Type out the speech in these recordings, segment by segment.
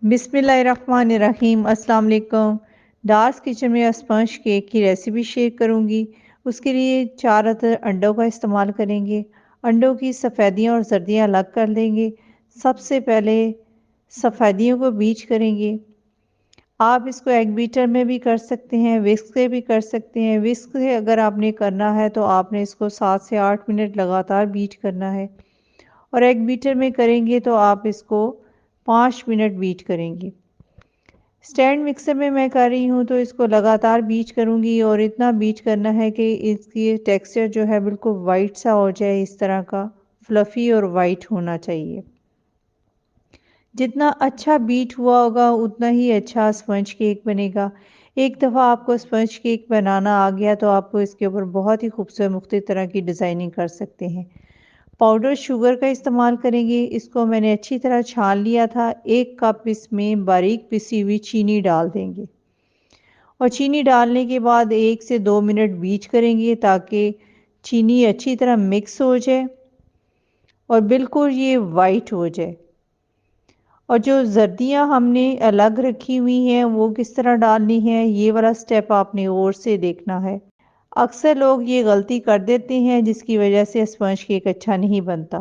बिस्मिल्लाहिर्रहमानिर्रहीम। अस्सलाम वालेकुम। डार्स किचन में स्पंज केक की रेसिपी शेयर करूंगी। उसके लिए 4 अदद अंडों का इस्तेमाल करेंगे। अंडों की सफ़ेदियां और जर्दियां अलग कर लेंगे। सबसे पहले सफ़ेदियों को बीट करेंगे। आप इसको एग बीटर में भी कर सकते हैं, विस्क से भी कर सकते हैं। विस्क से अगर आपने करना है तो आपने इसको 7 से 8 मिनट लगातार बीट करना है, और एग बीटर में करेंगे तो आप इसको 5 मिनट बीट करेंगे। स्टैंड मिक्सर में मैं कर रही हूँ तो इसको लगातार बीट करूँगी, और इतना बीट करना है कि इसकी टेक्सचर जो है बिल्कुल वाइट सा हो जाए। इस तरह का फ्लफ़ी और वाइट होना चाहिए। जितना अच्छा बीट हुआ होगा उतना ही अच्छा स्पंज केक बनेगा। एक दफ़ा आपको स्पंज केक बनाना आ गया तो आपको इसके ऊपर बहुत ही खूबसूरत मुख्तलिफ तरह की डिज़ाइनिंग कर सकते हैं। पाउडर शुगर का इस्तेमाल करेंगे। इसको मैंने अच्छी तरह छान लिया था। 1 कप इसमें बारीक पिसी हुई चीनी डाल देंगे, और चीनी डालने के बाद 1 से 2 मिनट बीट करेंगे ताकि चीनी अच्छी तरह मिक्स हो जाए और बिल्कुल ये वाइट हो जाए। और जो जर्दियाँ हमने अलग रखी हुई हैं वो किस तरह डालनी है, ये वाला स्टेप आपने और से देखना है। अक्सर लोग ये गलती कर देते हैं जिसकी वजह से स्पंज केक अच्छा नहीं बनता।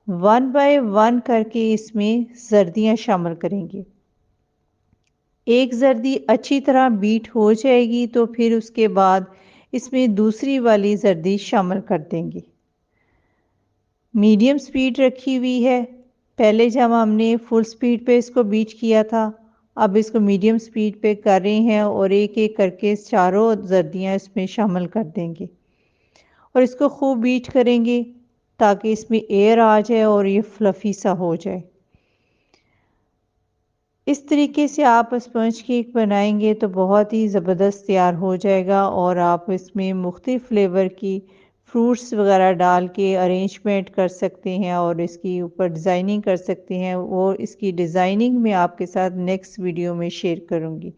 1 बाय 1 करके इसमें जर्दियाँ शामिल करेंगे। एक जर्दी अच्छी तरह बीट हो जाएगी तो फिर उसके बाद इसमें दूसरी वाली जर्दी शामिल कर देंगे। मीडियम स्पीड रखी हुई है। पहले जब हमने फुल स्पीड पे इसको बीट किया था, अब इसको मीडियम स्पीड पे कर रहे हैं, और एक एक करके चारों जर्दियाँ इसमें शामिल कर देंगे और इसको खूब बीट करेंगे ताकि इसमें एयर आ जाए और ये फ्लफ़ी सा हो जाए। इस तरीके से आप स्पंज केक बनाएंगे तो बहुत ही ज़बरदस्त तैयार हो जाएगा, और आप इसमें मुख्तलिफ फ्लेवर की फ्रूट्स वगैरह डाल के अरेंजमेंट कर सकते हैं और इसकी ऊपर डिज़ाइनिंग कर सकते हैं। वो इसकी डिज़ाइनिंग में आपके साथ नेक्स्ट वीडियो में शेयर करूँगी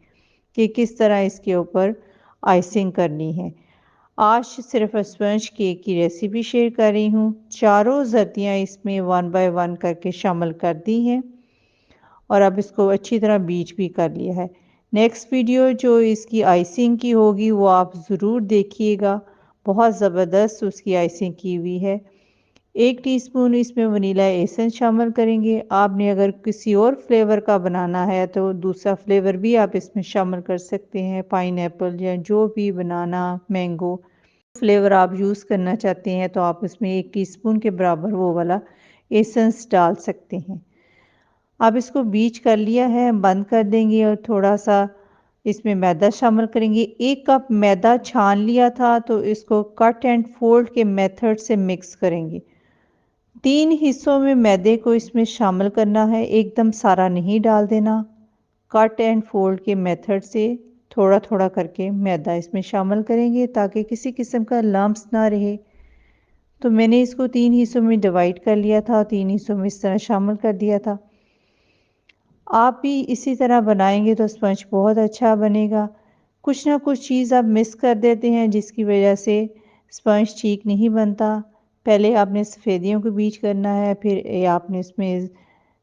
कि किस तरह इसके ऊपर आइसिंग करनी है। आज सिर्फ स्पंज केक की रेसिपी शेयर कर रही हूँ। चारों जर्दियाँ इसमें 1 बाय 1 करके शामिल कर दी हैं, और अब इसको अच्छी तरह बीट भी कर लिया है। नेक्स्ट वीडियो जो इसकी आइसिंग की होगी वो आप ज़रूर देखिएगा। बहुत ज़बरदस्त उसकी आइसिंग की हुई है। 1 टीस्पून इसमें वनीला एसेंस शामिल करेंगे। आपने अगर किसी और फ्लेवर का बनाना है तो दूसरा फ्लेवर भी आप इसमें शामिल कर सकते हैं, पाइनएप्पल या जो भी बनाना, मैंगो फ्लेवर आप यूज़ करना चाहते हैं तो आप इसमें 1 टीस्पून के बराबर वो वाला एसेंस डाल सकते हैं। अब इसको बीट कर लिया है, बंद कर देंगे, और थोड़ा सा इसमें मैदा शामिल करेंगे। 1 कप मैदा छान लिया था तो इसको कट एंड फोल्ड के मेथड से मिक्स करेंगे। 3 हिस्सों में मैदे को इसमें शामिल करना है, एकदम सारा नहीं डाल देना। कट एंड फोल्ड के मेथड से थोड़ा थोड़ा करके मैदा इसमें शामिल करेंगे ताकि किसी किस्म का लम्स ना रहे। तो मैंने इसको 3 हिस्सों में डिवाइड कर लिया था, 3 हिस्सों में इस तरह शामिल कर दिया था। आप भी इसी तरह बनाएंगे तो स्पंज बहुत अच्छा बनेगा। कुछ ना कुछ चीज़ आप मिस कर देते हैं जिसकी वजह से स्पंज ठीक नहीं बनता। पहले आपने सफ़ेदियों को बीट करना है, फिर आपने इसमें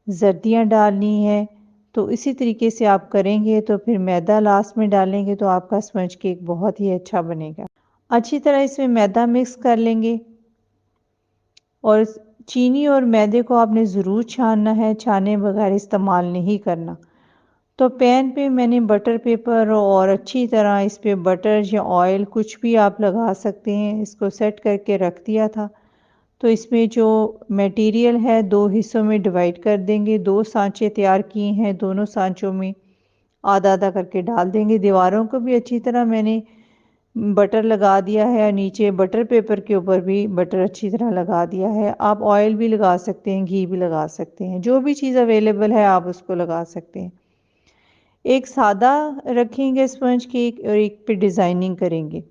जर्दियाँ डालनी है। तो इसी तरीके से आप करेंगे तो फिर मैदा लास्ट में डालेंगे तो आपका स्पंज केक बहुत ही अच्छा बनेगा। अच्छी तरह इसमें मैदा मिक्स कर लेंगे, और चीनी और मैदे को आपने ज़रूर छानना है, छाने बगैर इस्तेमाल नहीं करना। तो पैन पे मैंने बटर पेपर और अच्छी तरह इस पे बटर या ऑयल कुछ भी आप लगा सकते हैं, इसको सेट करके रख दिया था। तो इसमें जो मटेरियल है 2 हिस्सों में डिवाइड कर देंगे। 2 सांचे तैयार किए हैं, दोनों सांचों में आधा आधा करके डाल देंगे। दीवारों को भी अच्छी तरह मैंने बटर लगा दिया है, और नीचे बटर पेपर के ऊपर भी बटर अच्छी तरह लगा दिया है। आप ऑयल भी लगा सकते हैं, घी भी लगा सकते हैं, जो भी चीज़ अवेलेबल है आप उसको लगा सकते हैं। एक सादा रखेंगे स्पंज केक, और एक पे डिज़ाइनिंग करेंगे।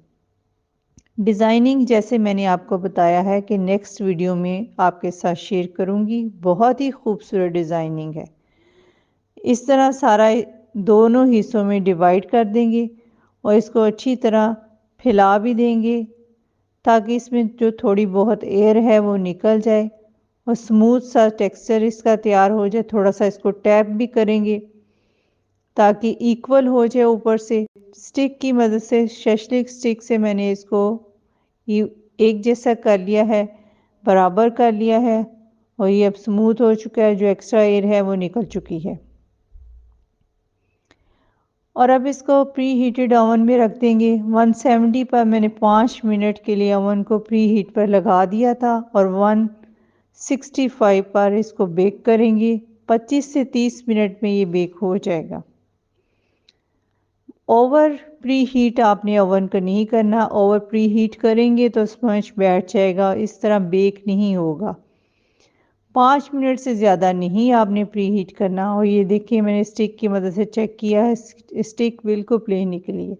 डिज़ाइनिंग जैसे मैंने आपको बताया है कि नेक्स्ट वीडियो में आपके साथ शेयर करूंगी। बहुत ही खूबसूरत डिज़ाइनिंग है। इस तरह सारा दोनों हिस्सों में डिवाइड कर देंगे और इसको अच्छी तरह फैला भी देंगे ताकि इसमें जो थोड़ी बहुत एयर है वो निकल जाए और स्मूथ सा टेक्सचर इसका तैयार हो जाए। थोड़ा सा इसको टैप भी करेंगे ताकि इक्वल हो जाए ऊपर से। स्टिक की मदद से, शेशलिक स्टिक से मैंने इसको एक जैसा कर लिया है, बराबर कर लिया है और ये अब स्मूथ हो चुका है, जो एक्स्ट्रा एयर है वो निकल चुकी है। और अब इसको प्री हीटेड ओवन में रख देंगे। 170 पर मैंने 5 मिनट के लिए ओवन को प्री हीट पर लगा दिया था और 165 पर इसको बेक करेंगे। 25 से 30 मिनट में ये बेक हो जाएगा। ओवर प्री हीट आपने ओवन को नहीं करना। ओवर प्री हीट करेंगे तो स्पंज बैठ जाएगा, इस तरह बेक नहीं होगा। 5 मिनट से ज़्यादा नहीं आपने प्री हीट करना। और ये देखिए, मैंने स्टिक की मदद से चेक किया है, स्टिक बिल्कुल प्लेन निकली है।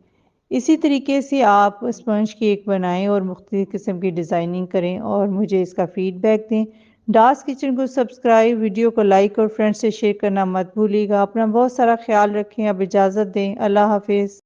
इसी तरीके से आप स्पंज केक बनाएं और मुख्तलिफ किस्म की डिज़ाइनिंग करें और मुझे इसका फीडबैक दें। डार्स किचन को सब्सक्राइब, वीडियो को लाइक और फ्रेंड्स से शेयर करना मत भूलिएगा। अपना बहुत सारा ख्याल रखें। अब इजाज़त दें। अल्लाह हाफिज़।